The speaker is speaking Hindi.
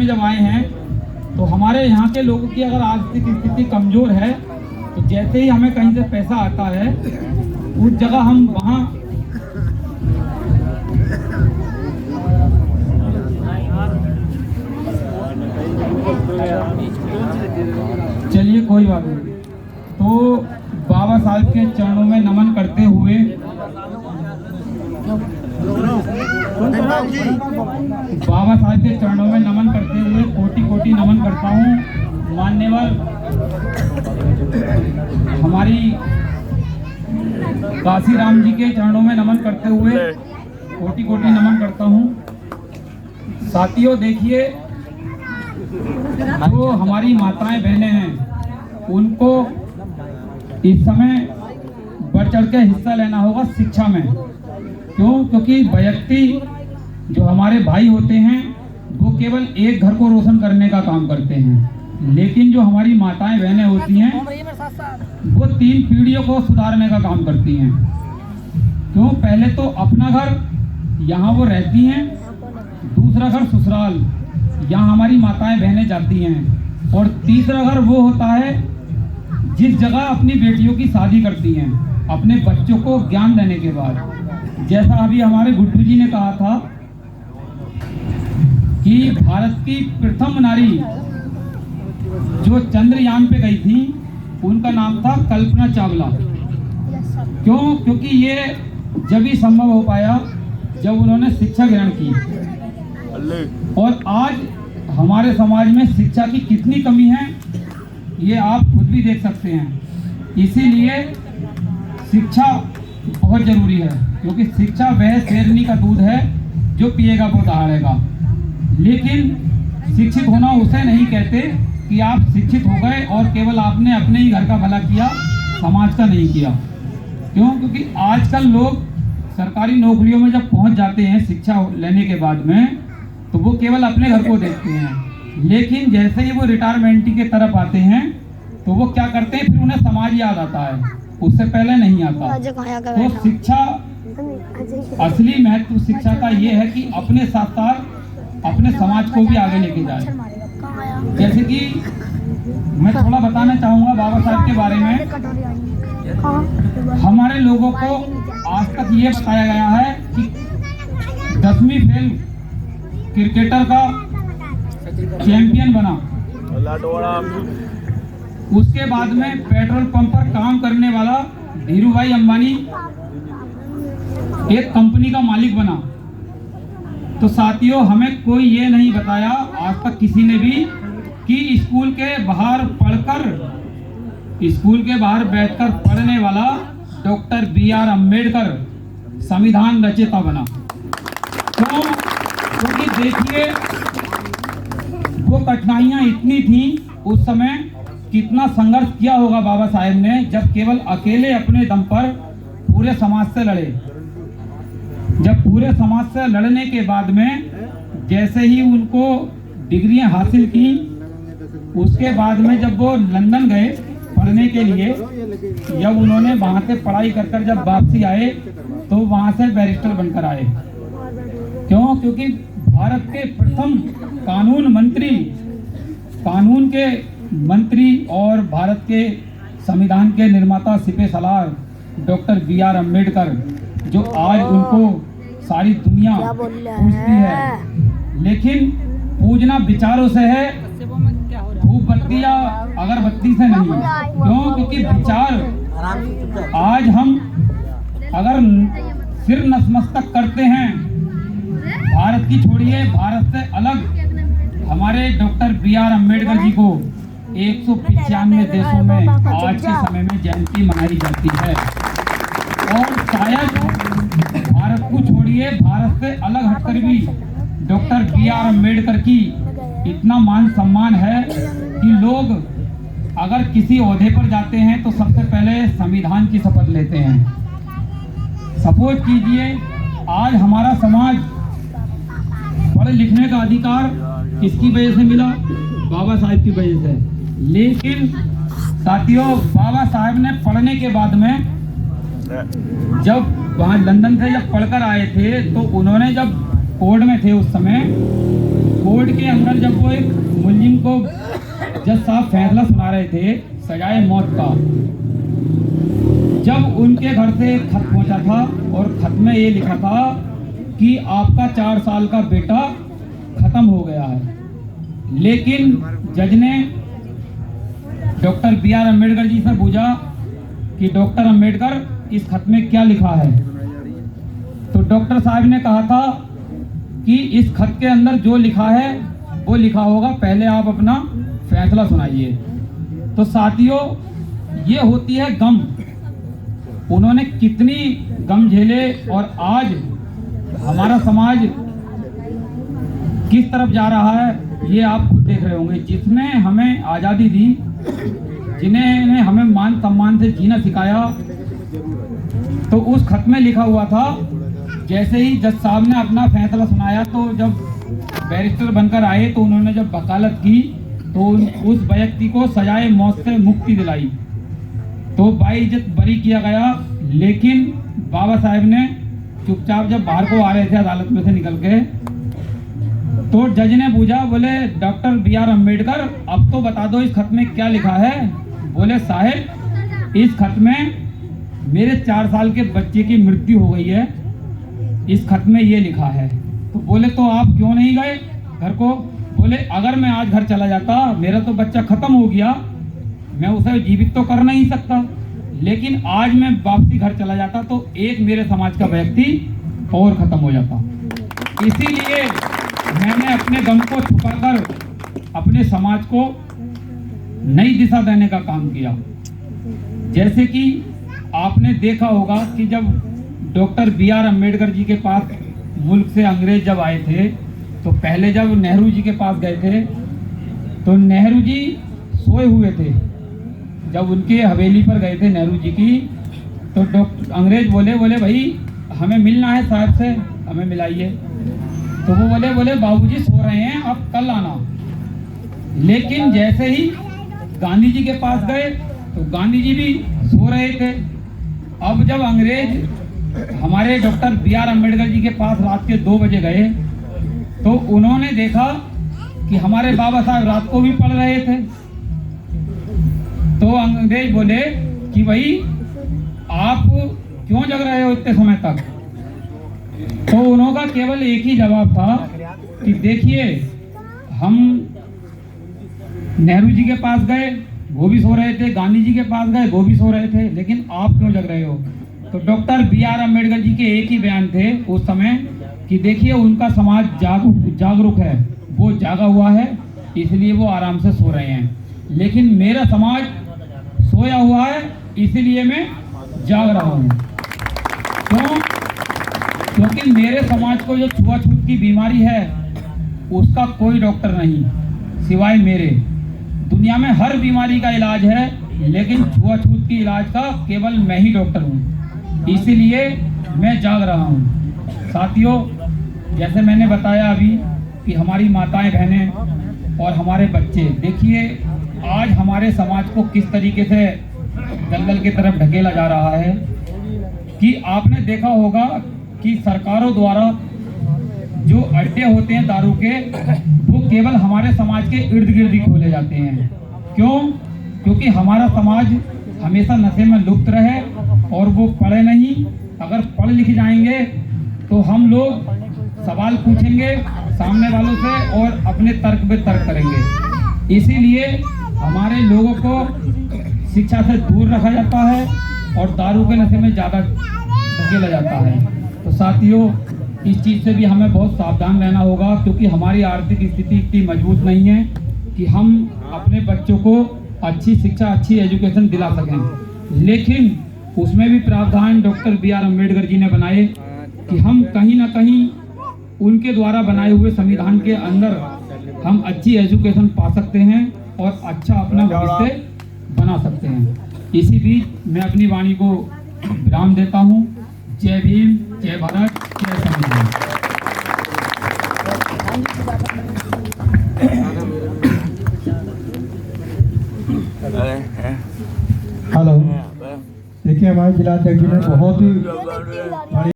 में जब आए हैं तो हमारे यहाँ के लोगों की अगर आर्थिक स्थिति कमज़ोर है तो जैसे ही हमें कहीं से पैसा आता है उस जगह हम वहाँ चलिए कोई बात नहीं। तो बाबा साहब के चरणों में नमन करते हुए बाबा साहब के चरणों में नमन करते हुए कोटि कोटि नमन करता हूँ। मान्यवर हमारी काशी राम जी के चरणों में नमन करते हुए कोटि कोटि नमन करता हूँ। साथियों देखिए, जो हमारी माताएं बहनें हैं उनको इस समय बढ़ चढ़ के हिस्सा लेना होगा शिक्षा में। क्यों? क्योंकि व्यक्ति जो हमारे भाई होते हैं वो केवल एक घर को रोशन करने का काम करते हैं, लेकिन जो हमारी माताएं बहनें होती हैं वो 3 पीढ़ियों को सुधारने का काम करती हैं। क्यों? पहले तो अपना घर, यहाँ वो रहती हैं, दूसरा घर ससुराल, यहाँ हमारी माताएं बहनें जाती हैं, और तीसरा घर वो होता है जिस जगह अपनी बेटियों की शादी करती हैं अपने बच्चों को ज्ञान देने के बाद। जैसा अभी हमारे गुड्डू जी ने कहा था कि भारत की प्रथम नारी जो चंद्रयान पे गई थी उनका नाम था कल्पना चावला। क्यों? क्योंकि ये जब ही संभव हो पाया जब उन्होंने शिक्षा ग्रहण की। और आज हमारे समाज में शिक्षा की कितनी कमी है ये आप खुद भी देख सकते हैं। इसीलिए शिक्षा बहुत जरूरी है, क्योंकि शिक्षा वह शेरनी का दूध है जो पिएगा वो दहाड़ेगा। लेकिन शिक्षित होना उसे नहीं कहते कि आप शिक्षित हो गए और केवल आपने अपने ही घर का भला किया, समाज का नहीं किया। क्यों? क्योंकि आजकल लोग सरकारी नौकरियों में जब पहुंच जाते हैं शिक्षा लेने के बाद में तो वो केवल अपने घर को देखते हैं, लेकिन जैसे ही वो रिटायरमेंट की तरफ आते हैं तो वो क्या करते हैं, फिर उन्हें समाज याद आता है, उससे पहले नहीं आता। तो शिक्षा, असली महत्व शिक्षा का ये है कि अपने साथ साथ अपने समाज को भी आगे लेके जाए। जैसे कि मैं थोड़ा बताना चाहूँगा बाबा साहब के बारे में। हमारे लोगों को आज तक ये बताया गया है कि 10वीं फेल क्रिकेटर का चैंपियन बना, उसके बाद में पेट्रोल पंप पर काम करने वाला धीरू भाई अंबानी एक कंपनी का मालिक बना। तो साथियों, हमें कोई ये नहीं बताया आज तक किसी ने भी कि स्कूल के बाहर बैठकर पढ़ने वाला डॉक्टर BR अम्बेडकर संविधान रचयिता बना। तो क्योंकि देखिए वो कठिनाइयाँ इतनी थी उस समय, कितना संघर्ष किया होगा बाबा साहेब ने, जब केवल अकेले अपने दम पर पूरे समाज से लड़े। जब पूरे समाज से लड़ने के बाद में जैसे ही उनको डिग्रियां हासिल की, उसके बाद में जब वो लंदन गए पढ़ने के लिए, जब उन्होंने वहाँ से पढ़ाई कर जब वापसी आए तो वहाँ से बैरिस्टर बनकर आए। क्यों? क्योंकि भारत के प्रथम कानून के मंत्री और भारत के संविधान के निर्माता सिपह सलार डॉक्टर BR अम्बेडकर, जो आज उनको सारी दुनिया पूजती है, लेकिन पूजना विचारों से है, धूप बत्ती या अगरबत्ती से नहीं। क्यों? क्योंकि विचार आज हम अगर सिर नतमस्तक करते हैं, भारत की छोड़िए, भारत से अलग हमारे डॉक्टर BR अम्बेडकर जी को 195 देशों में आज के समय में जयंती मनाई जाती है। और शायद भारत को छोड़िए, भारत से अलग हटकर भी डॉक्टर BR अम्बेडकर की इतना मान सम्मान है कि लोग अगर किसी ओहदे पर जाते हैं तो सबसे पहले संविधान की शपथ लेते हैं। सपोज कीजिए, आज हमारा समाज पढ़े लिखने का अधिकार किसकी वजह से मिला? बाबा साहब की वजह से। लेकिन साथियों, बाबा साहब ने पढ़ने के बाद में जब वहाँ लंदन से जब पढ़कर आए थे तो उन्होंने जब कोर्ट में थे उस समय। कोर्ट के अंदर जब वो एक मुलजिम को जज साहब फैसला सुना रहे थे सजाए मौत का, जब उनके घर से खत पहुंचा था और खत में ये लिखा था कि आपका 4 साल का बेटा खत्म हो गया है, लेकिन जज ने डॉक्टर B.R. अम्बेडकर जी से पूछा कि डॉक्टर अम्बेडकर इस खत में क्या लिखा है। तो डॉक्टर साहब ने कहा था कि इस खत के अंदर जो लिखा है वो लिखा होगा, पहले आप अपना फैसला सुनाइए। तो साथियों, ये होती है गम। उन्होंने कितनी गम झेले और आज हमारा समाज किस तरफ जा रहा है ये आप खुद देख रहे होंगे। जिसने हमें आज़ादी दी, जिन्हें हमें मान सम्मान से जीना सिखाया, तो उस खत में लिखा हुआ था, जैसे ही जज साहब ने अपना फैसला सुनाया तो जब बैरिस्टर बनकर आए तो उन्होंने जब वकालत की तो उस व्यक्ति को सजाए मौत से मुक्ति दिलाई, तो बाइज्जत बरी किया गया। लेकिन बाबा साहब ने चुपचाप जब बाहर को आ रहे थे अदालत में से निकल के, तो जज ने पूछा, बोले डॉक्टर B.R. अम्बेडकर अब तो बता दो इस खत में क्या लिखा है। बोले साहब, इस खत में मेरे 4 साल के बच्चे की मृत्यु हो गई है, इस खत में ये लिखा है। तो बोले तो आप क्यों नहीं गए घर को। बोले अगर मैं आज घर चला जाता, मेरा तो बच्चा खत्म हो गया, मैं उसे जीवित तो कर नहीं सकता, लेकिन आज मैं वापसी घर चला जाता तो एक मेरे समाज का व्यक्ति और खत्म हो जाता। इसीलिए मैंने अपने गम को छुपाकर अपने समाज को नई दिशा देने का काम किया। जैसे कि आपने देखा होगा कि जब डॉक्टर B.R. अम्बेडकर जी के पास मुल्क से अंग्रेज जब आए थे, तो पहले जब नेहरू जी के पास गए थे तो नेहरू जी सोए हुए थे। जब उनके हवेली पर गए थे नेहरू जी की, तो अंग्रेज बोले भाई हमें मिलना है साहब से, हमें मिलाइए। तो वो बोले बाबूजी सो रहे हैं, आप कल आना। लेकिन जैसे ही गांधी जी के पास गए तो गांधी जी भी सो रहे थे। अब जब अंग्रेज हमारे डॉक्टर B.R. अम्बेडकर जी के पास रात के 2 बजे गए तो उन्होंने देखा कि हमारे बाबा साहब रात को भी पढ़ रहे थे। तो अंग्रेज बोले कि भाई आप क्यों जग रहे हो इतने समय तक। तो उन्होंने केवल एक ही जवाब था कि देखिए, हम नेहरू जी के पास गए, वो भी सो रहे थे, गांधी जी के पास गए, वो भी सो रहे थे, लेकिन आप क्यों जग रहे हो। तो डॉक्टर B.R. अम्बेडकर जी के एक ही बयान थे उस समय कि देखिए, उनका समाज जागरूक है, वो जागा हुआ है, इसलिए वो आराम से सो रहे हैं, लेकिन मेरा समाज सोया हुआ है, इसलिए मैं जाग रहा हूँ। क्योंकि मेरे समाज को जो छुआछूत की बीमारी है उसका कोई डॉक्टर नहीं सिवाय मेरे। दुनिया में हर बीमारी का इलाज है, लेकिन छुआछूत की इलाज का केवल मैं ही डॉक्टर हूँ, इसीलिए मैं जाग रहा हूँ। साथियों, जैसे मैंने बताया अभी कि हमारी माताएं, बहनें और हमारे बच्चे, देखिए आज हमारे समाज को किस तरीके से दलदल की तरफ ढकेला जा रहा है कि आपने देखा होगा कि सरकारों द्वारा जो अड्डे होते हैं दारू के, वो केवल हमारे समाज के इर्द गिर्द ही खोले जाते हैं। क्यों? क्योंकि हमारा समाज हमेशा नशे में लुप्त रहे और वो पढ़े नहीं। अगर पढ़ लिख जाएंगे तो हम लोग सवाल पूछेंगे सामने वालों से और अपने तर्क पे तर्क करेंगे। इसीलिए हमारे लोगों को शिक्षा से दूर रखा जाता है और दारू के नशे में ज़्यादा धकेला जाता है। तो साथियों, इस चीज़ से भी हमें बहुत सावधान रहना होगा, क्योंकि हमारी आर्थिक स्थिति इतनी मजबूत नहीं है कि हम अपने बच्चों को अच्छी शिक्षा, अच्छी एजुकेशन दिला सकें। लेकिन उसमें भी प्रावधान डॉक्टर B.R. अम्बेडकर जी ने बनाए कि हम कहीं ना कहीं उनके द्वारा बनाए हुए संविधान के अंदर हम अच्छी एजुकेशन पा सकते हैं और अच्छा अपना भविष्य बना सकते हैं। इसी बीच मैं अपनी वाणी को विराम देता हूँ। जय भीम, जय भारत, जय संविधान। हेलो, देखिए हमारे जिला अध्यक्ष जी ने बहुत ही